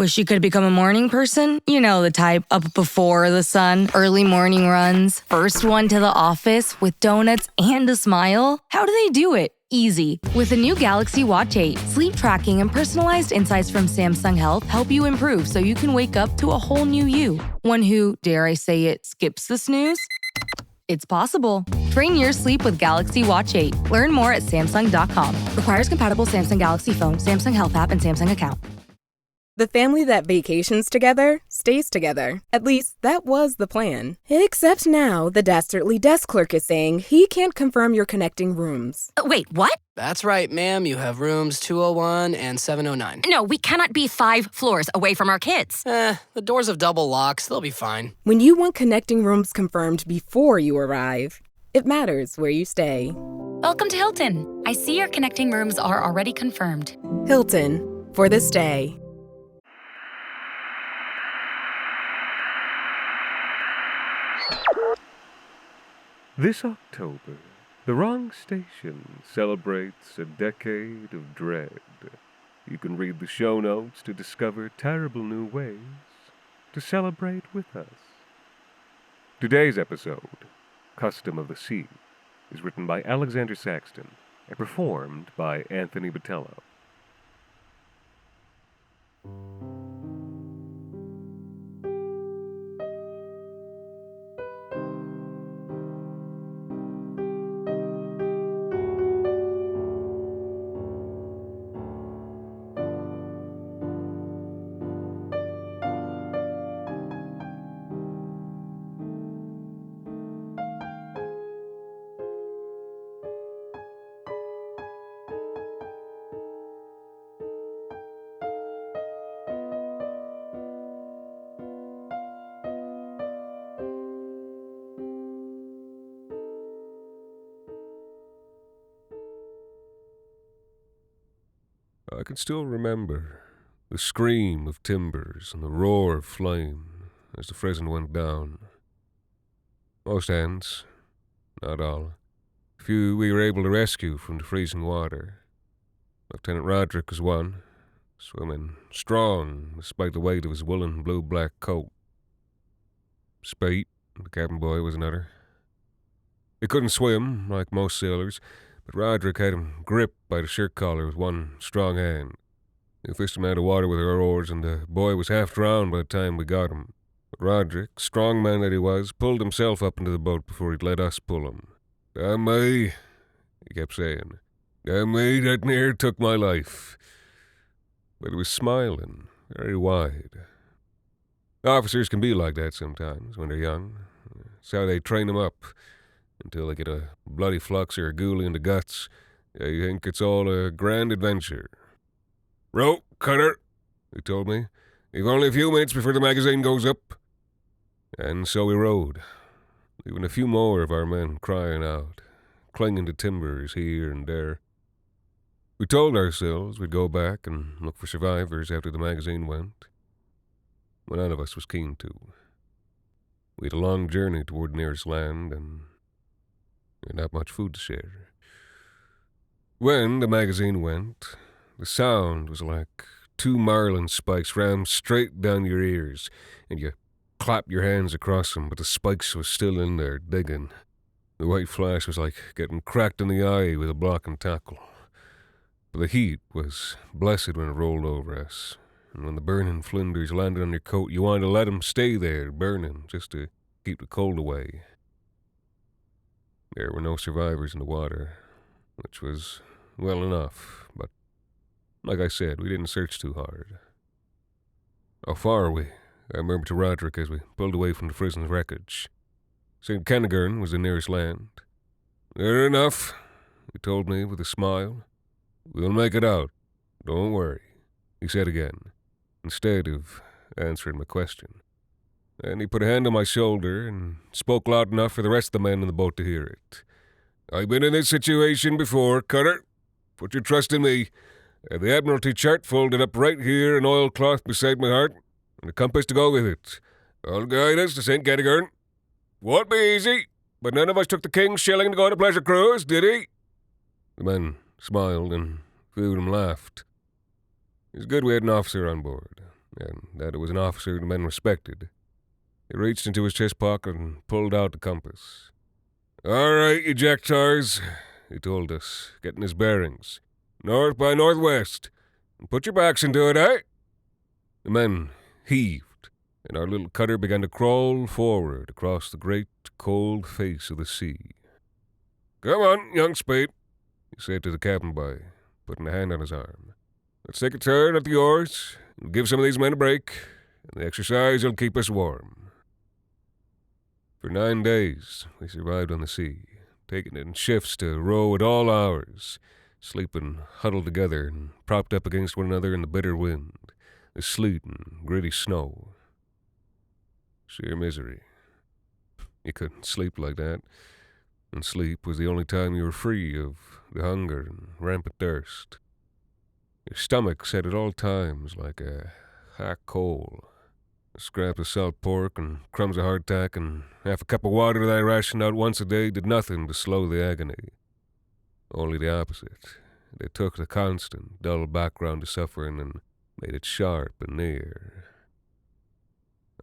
Wish you could become a morning person? You know the type, up before the sun, early morning runs, first one to the office with donuts and a smile. How do they do it? Easy. With the new Galaxy Watch 8, sleep tracking and personalized insights from Samsung Health help you improve so you can wake up to a whole new you. One who, dare I say it, skips the snooze? It's possible. Train your sleep with Galaxy Watch 8. Learn more at Samsung.com. Requires compatible Samsung Galaxy phone, Samsung Health app, and Samsung account. The family that vacations together stays together. At least, that was the plan. Except now, the dastardly desk clerk is saying he can't confirm your connecting rooms. Wait, what? That's right, ma'am. You have rooms 201 and 709. No, we cannot be 5 floors away from our kids. The doors have double locks. They'll be fine. When you want connecting rooms confirmed before you arrive, it matters where you stay. Welcome to Hilton. I see your connecting rooms are already confirmed. Hilton, for the stay. This October, the wrong station celebrates a decade of dread. You can read the show notes to discover terrible new ways to celebrate with us. Today's episode, Custom of the Sea, is written by Alexander Saxton and performed by Anthony Botelho. I can still remember the scream of timbers and the roar of flame as the frizzen went down. Most hands, not all. A few we were able to rescue from the freezing water. Lieutenant Roderick was one, swimming strong despite the weight of his woolen blue-black coat. Spate, the cabin boy, was another. He couldn't swim like most sailors, but Roderick had him gripped by the shirt collar with one strong hand. He fished him out of water with our oars, and the boy was half drowned by the time we got him. But Roderick, strong man that he was, pulled himself up into the boat before he'd let us pull him. "Damn me," he kept saying. "Damn me, that near took my life." But he was smiling, very wide. Officers can be like that sometimes when they're young. It's how they train them up. Until they get a bloody flux or a ghoulie in the guts, they think it's all a grand adventure. "Row, cutter," he told me. "You've only a few minutes before the magazine goes up." And so we rowed, leaving a few more of our men crying out, clinging to timbers here and there. We told ourselves we'd go back and look for survivors after the magazine went, but none of us was keen to. We had a long journey toward nearest land, and not much food to share. When the magazine went, the sound was like 2 marlin spikes rammed straight down your ears, and you clapped your hands across them, but the spikes was still in there, digging. The white flash was like getting cracked in the eye with a block and tackle. But the heat was blessed when it rolled over us, and when the burning flinders landed on your coat, you wanted to let them stay there, burning, just to keep the cold away. There were no survivors in the water, which was well enough, but like I said, we didn't search too hard. "How far are we?" I murmured to Roderick as we pulled away from the frozen wreckage. St. Kentigern was the nearest land. "Near enough," he told me with a smile. "We'll make it out. Don't worry," he said again, instead of answering my question. And he put a hand on my shoulder and spoke loud enough for the rest of the men in the boat to hear it. "I've been in this situation before, cutter. Put your trust in me. I have the Admiralty chart folded up right here in oilcloth beside my heart, and a compass to go with it. I'll guide us to St. Kentigern. Won't be easy, but none of us took the King's shilling to go on a pleasure cruise, did he?" The men smiled, and a few of them laughed. It was good we had an officer on board. and that it was an officer the men respected. He reached into his chest pocket and pulled out the compass. "All right, you jack-tars," he told us, getting his bearings. "North by northwest. And put your backs into it, eh?" The men heaved, and our little cutter began to crawl forward across the great, cold face of the sea. "Come on, young Spade," he said to the cabin boy, putting a hand on his arm. "Let's take a turn at the oars and give some of these men a break, and the exercise will keep us warm." For 9 days, we survived on the sea, taking it in shifts to row at all hours, sleeping huddled together and propped up against one another in the bitter wind, the sleet and gritty snow. Sheer misery. You couldn't sleep like that, and sleep was the only time you were free of the hunger and rampant thirst. Your stomach set at all times like a hot coal. A scrap of salt pork and crumbs of hardtack and half a cup of water that I rationed out once a day did nothing to slow the agony. Only the opposite. They took the constant, dull background to suffering and made it sharp and near.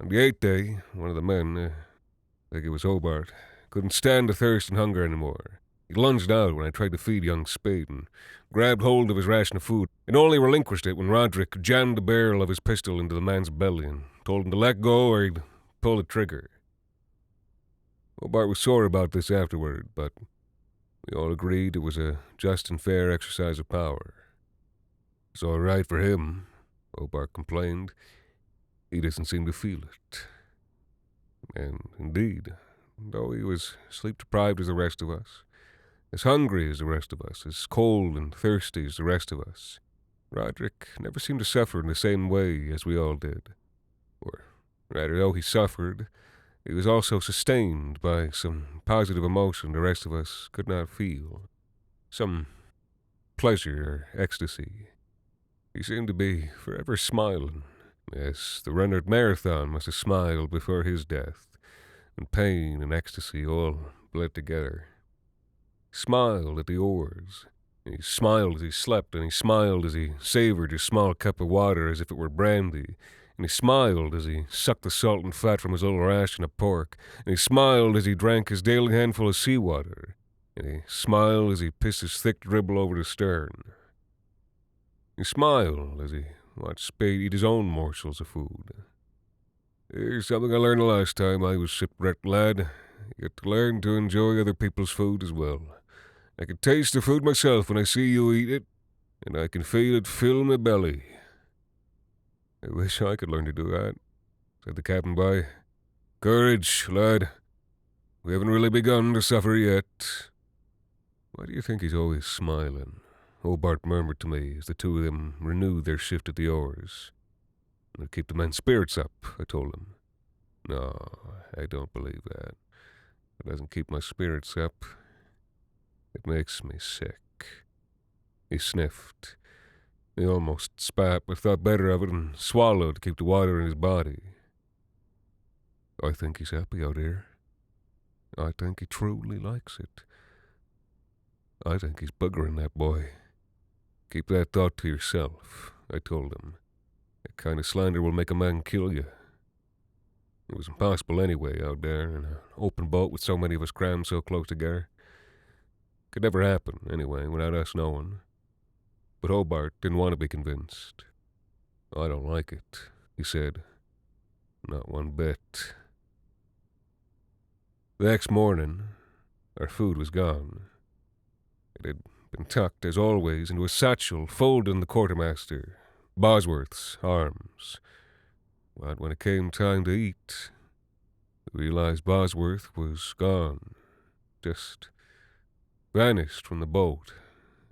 On the 8th day, one of the men, I think it was Hobart, couldn't stand the thirst and hunger anymore. He lunged out when I tried to feed young Spade and grabbed hold of his ration of food, and only relinquished it when Roderick jammed the barrel of his pistol into the man's belly and told him to let go or he'd pull the trigger. Hobart was sore about this afterward, but we all agreed it was a just and fair exercise of power. "It's all right for him," Hobart complained. "He doesn't seem to feel it." And indeed, though he was sleep-deprived as the rest of us, as hungry as the rest of us, as cold and thirsty as the rest of us, Roderick never seemed to suffer in the same way as we all did. Or rather, though he suffered, he was also sustained by some positive emotion the rest of us could not feel. Some pleasure or ecstasy. He seemed to be forever smiling. Yes, the runner at Marathon must have smiled before his death, and pain and ecstasy all bled together. He smiled at the oars. He smiled as he slept, and he smiled as he savored his small cup of water as if it were brandy, and he smiled as he sucked the salt and fat from his little ration of pork, and he smiled as he drank his daily handful of seawater, and he smiled as he pissed his thick dribble over the stern. He smiled as he watched Spade eat his own morsels of food. "Here's something I learned the last time I was shipwrecked, lad. You got to learn to enjoy other people's food as well. I can taste the food myself when I see you eat it, and I can feel it fill my belly." "I wish I could learn to do that," said the cabin boy. "Courage, lad. We haven't really begun to suffer yet." "Why do you think he's always smiling?" Hobart murmured to me as the two of them renewed their shift at the oars. "It'll keep the men's spirits up," I told him. "No, I don't believe that. It doesn't keep my spirits up. It makes me sick." He sniffed. He almost spat, but thought better of it and swallowed to keep the water in his body. "I think he's happy out here. I think he truly likes it. I think he's buggering that boy. Keep that thought to yourself," I told him. "That kind of slander will make a man kill you." It was impossible anyway out there in an open boat with so many of us crammed so close together. Could never happen, anyway, without us knowing. But Hobart didn't want to be convinced. "I don't like it," he said. "Not one bit." The next morning, our food was gone. It had been tucked, as always, into a satchel folded in the quartermaster, Bosworth's, arms. But when it came time to eat, we realized Bosworth was gone. Just vanished from the boat,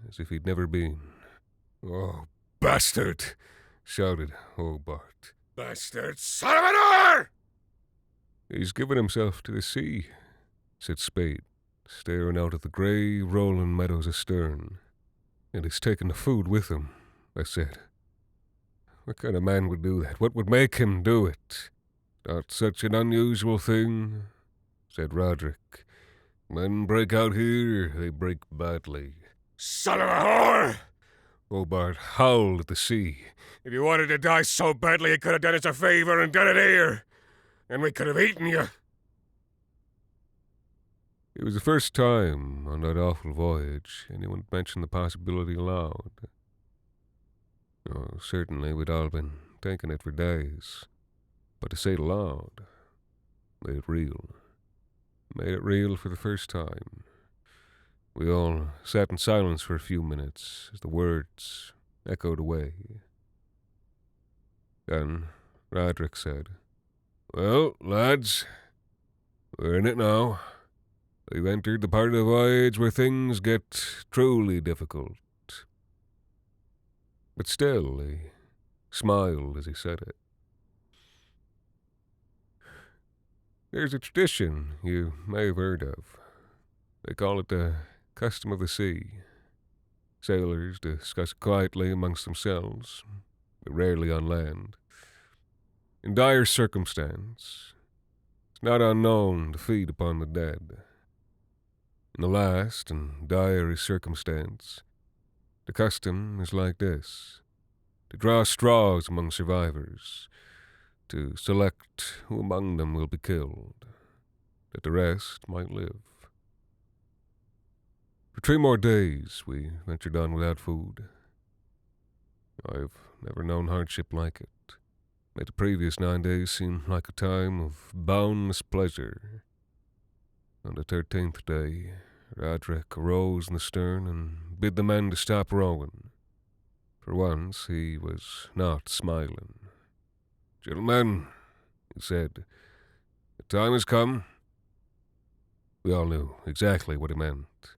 as if he'd never been. "Oh, bastard!" shouted Hobart. "Bastard son of an whore!" "He's given himself to the sea," said Spade, staring out at the grey, rolling meadows astern. "And he's taken the food with him," I said. "What kind of man would do that? What would make him do it?" "Not such an unusual thing," said Roderick. "Men break out here, they break badly." "Son of a whore! Hobart howled at the sea. "If you wanted to die so badly, you could have done us a favor and done it here, and we could have eaten you." It was the first time on that awful voyage anyone mentioned the possibility aloud. Oh, certainly we'd all been thinking it for days, but to say it aloud made it real. Made it real for the first time. We all sat in silence for a few minutes as the words echoed away. Then Roderick said, "Well, lads, we're in it now. We've entered the part of the voyage where things get truly difficult." But still, he smiled as he said it. There's a tradition you may have heard of. They call it the custom of the sea. Sailors discuss it quietly amongst themselves, but rarely on land. In dire circumstance, it's not unknown to feed upon the dead. In the last and direst circumstance, the custom is like this: to draw straws among survivors, to select who among them will be killed, that the rest might live. For 3 more days we ventured on without food. I've never known hardship like it. Made the previous 9 days seem like a time of boundless pleasure. On the 13th day, Roderick arose in the stern and bid the men to stop rowing. For once, he was not smiling. "Gentlemen," he said, "the time has come." We all knew exactly what he meant.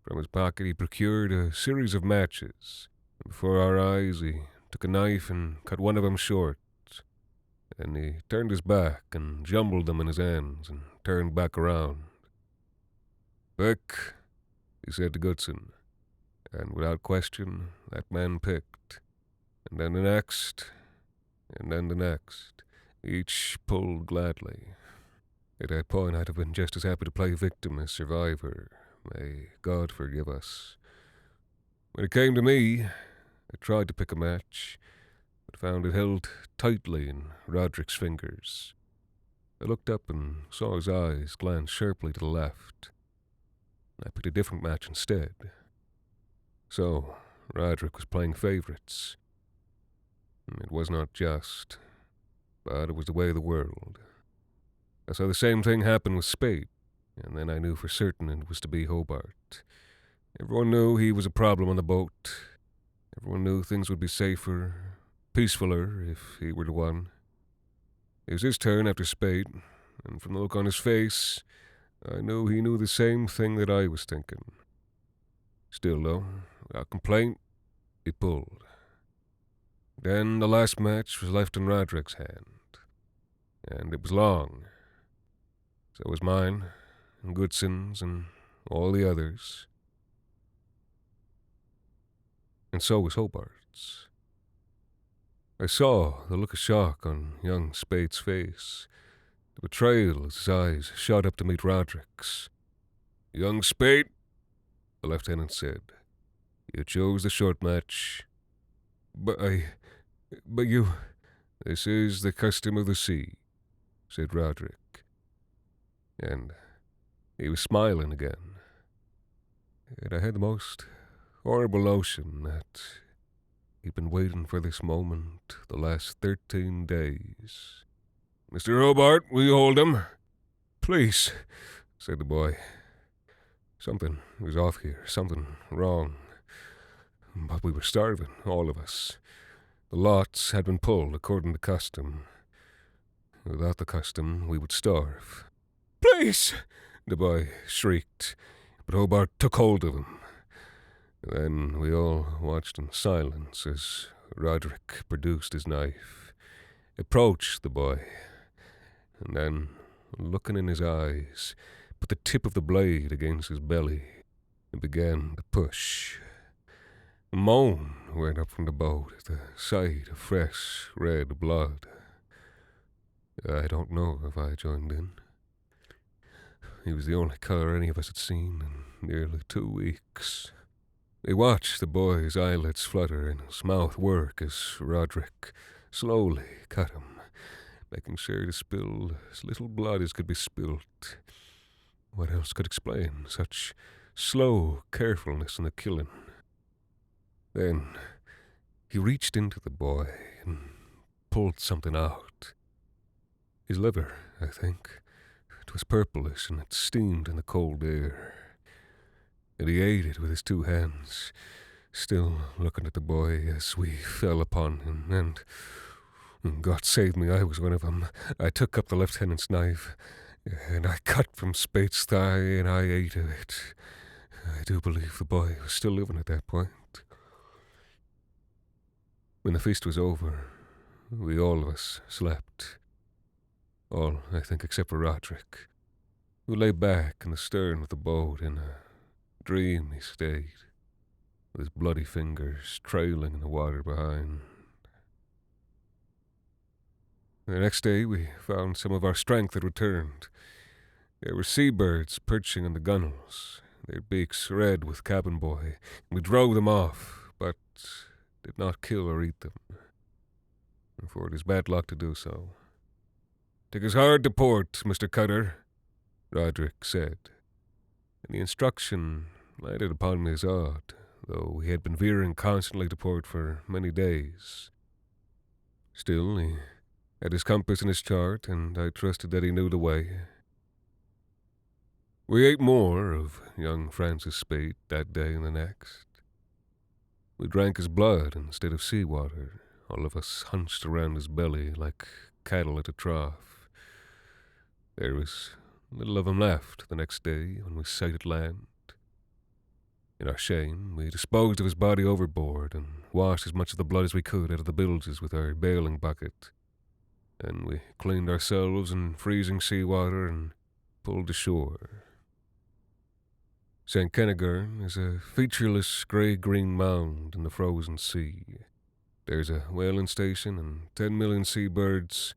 From his pocket he procured a series of matches, and before our eyes he took a knife and cut one of them short. Then he turned his back and jumbled them in his hands and turned back around. "Pick," he said to Goodson, and without question that man picked, and then the next, and then the next. Each pulled gladly. At that point I'd have been just as happy to play victim as survivor. May God forgive us. When it came to me, I tried to pick a match, but found it held tightly in Roderick's fingers. I looked up and saw his eyes glance sharply to the left. I picked a different match instead. So, Roderick was playing favorites. It was not just, but it was the way of the world. I saw the same thing happen with Spade, and then I knew for certain it was to be Hobart. Everyone knew he was a problem on the boat. Everyone knew things would be safer, peacefuler, if he were the one. It was his turn after Spade, and from the look on his face, I knew he knew the same thing that I was thinking. Still, though, without complaint, he pulled. Then the last match was left in Roderick's hand, and it was long. So was mine, and Goodson's, and all the others. And so was Hobart's. I saw the look of shock on young Spade's face, the betrayal as his eyes shot up to meet Roderick's. "Young Spade," the lieutenant said, "you chose the short match." But you... "This is the custom of the sea," said Roderick. And he was smiling again. And I had the most horrible notion that he'd been waiting for this moment the last 13 days. "Mr. Hobart, will you hold him?" "Please," said the boy. Something was off here, something wrong. But we were starving, all of us. The lots had been pulled according to custom. Without the custom, we would starve. "Please!" the boy shrieked, but Hobart took hold of him. Then we all watched in silence as Roderick produced his knife, approached the boy, and then, looking in his eyes, put the tip of the blade against his belly and began to push. A moan went up from the boat at the sight of fresh red blood. I don't know if I joined in. He was the only color any of us had seen in nearly 2 weeks. They watched the boy's eyelids flutter and his mouth work as Roderick slowly cut him, making sure to spill as little blood as could be spilt. What else could explain such slow carefulness in the killing? Then he reached into the boy and pulled something out. His liver, I think. It was purplish and it steamed in the cold air. And he ate it with his 2 hands, still looking at the boy as we fell upon him, and God save me, I was one of them. I took up the lieutenant's knife, and I cut from Spate's thigh, and I ate of it. I do believe the boy was still living at that point. When the feast was over, we all of us slept. All, I think, except for Roderick, who lay back in the stern of the boat in a dreamy state, with his bloody fingers trailing in the water behind. The next day we found some of our strength had returned. There were seabirds perching on the gunwales, their beaks red with cabin boy, and we drove them off, but did not kill or eat them, for it is bad luck to do so. "Take us hard to port, Mr. Cutter," Roderick said, and the instruction lighted upon me as odd, though he had been veering constantly to port for many days. Still, he had his compass and his chart, and I trusted that he knew the way. We ate more of young Francis Spate that day and the next. We drank his blood instead of seawater, all of us hunched around his belly like cattle at a trough. There was little of him left the next day when we sighted land. In our shame, we disposed of his body overboard and washed as much of the blood as we could out of the bilges with our bailing bucket. Then we cleaned ourselves in freezing seawater and pulled ashore. St. Kentigern is a featureless grey-green mound in the frozen sea. There's a whaling station and 10 million seabirds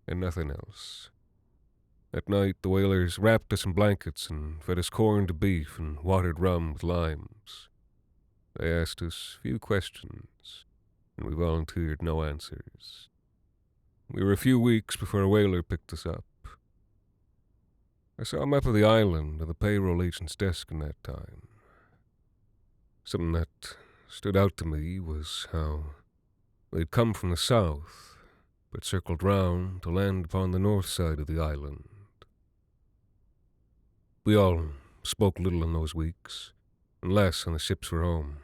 and nothing else. At night, the whalers wrapped us in blankets and fed us corned beef and watered rum with limes. They asked us few questions, and we volunteered no answers. We were a few weeks before a whaler picked us up. I saw a map of the island on the payroll agent's desk in that time. Something that stood out to me was how they'd come from the south, but circled round to land upon the north side of the island. We all spoke little in those weeks, and less on the ships were home.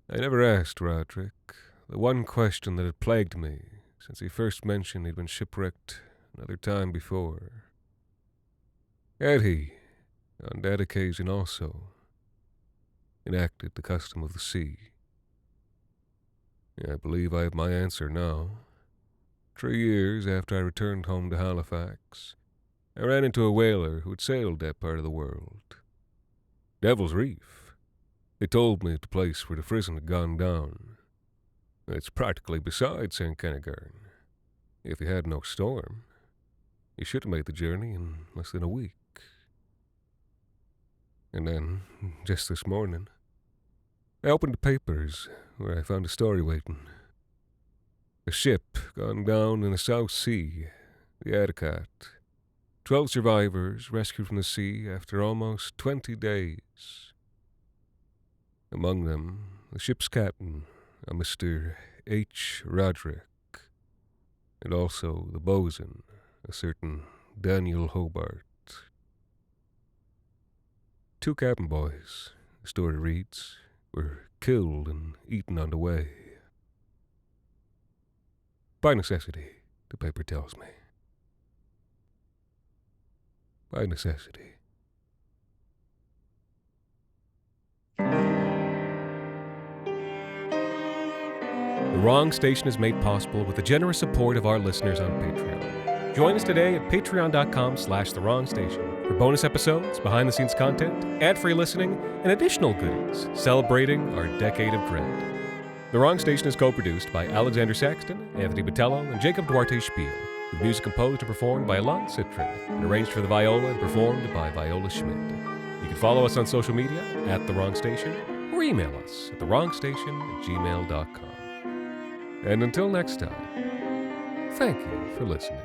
I never asked Roderick the one question that had plagued me since he first mentioned he'd been shipwrecked another time before. Had he, on that occasion also, enacted the custom of the sea? I believe I have my answer now. 3 years after I returned home to Halifax, I ran into a whaler who had sailed that part of the world. Devil's Reef. They told me the place where the Frisian had gone down. It's practically beside St. Kentigern. If you had no storm, you should have made the journey in less than a week. And then, just this morning, I opened the papers where I found a story waiting. A ship gone down in the South Sea, the Adicat. 12 survivors rescued from the sea after almost 20 days. Among them, the ship's captain, a Mr. H. Roderick, and also the boatswain, a certain Daniel Hobart. 2 cabin boys, the story reads, were killed and eaten on the way. By necessity, the paper tells me. By necessity. The Wrong Station is made possible with the generous support of our listeners on Patreon. Join us today at patreon.com/thewrongstation for bonus episodes, behind-the-scenes content, ad-free listening, and additional goodies celebrating our decade of dread. The Wrong Station is co-produced by Alexander Saxton, Anthony Botelho, and Jacob Duarte Spiel, with music composed and performed by Alon Citrin, and arranged for the viola and performed by Viola Schmidt. You can can follow us on social media at The Wrong Station or email us at thewrongstation@gmail.com. And until next time, thank you for listening.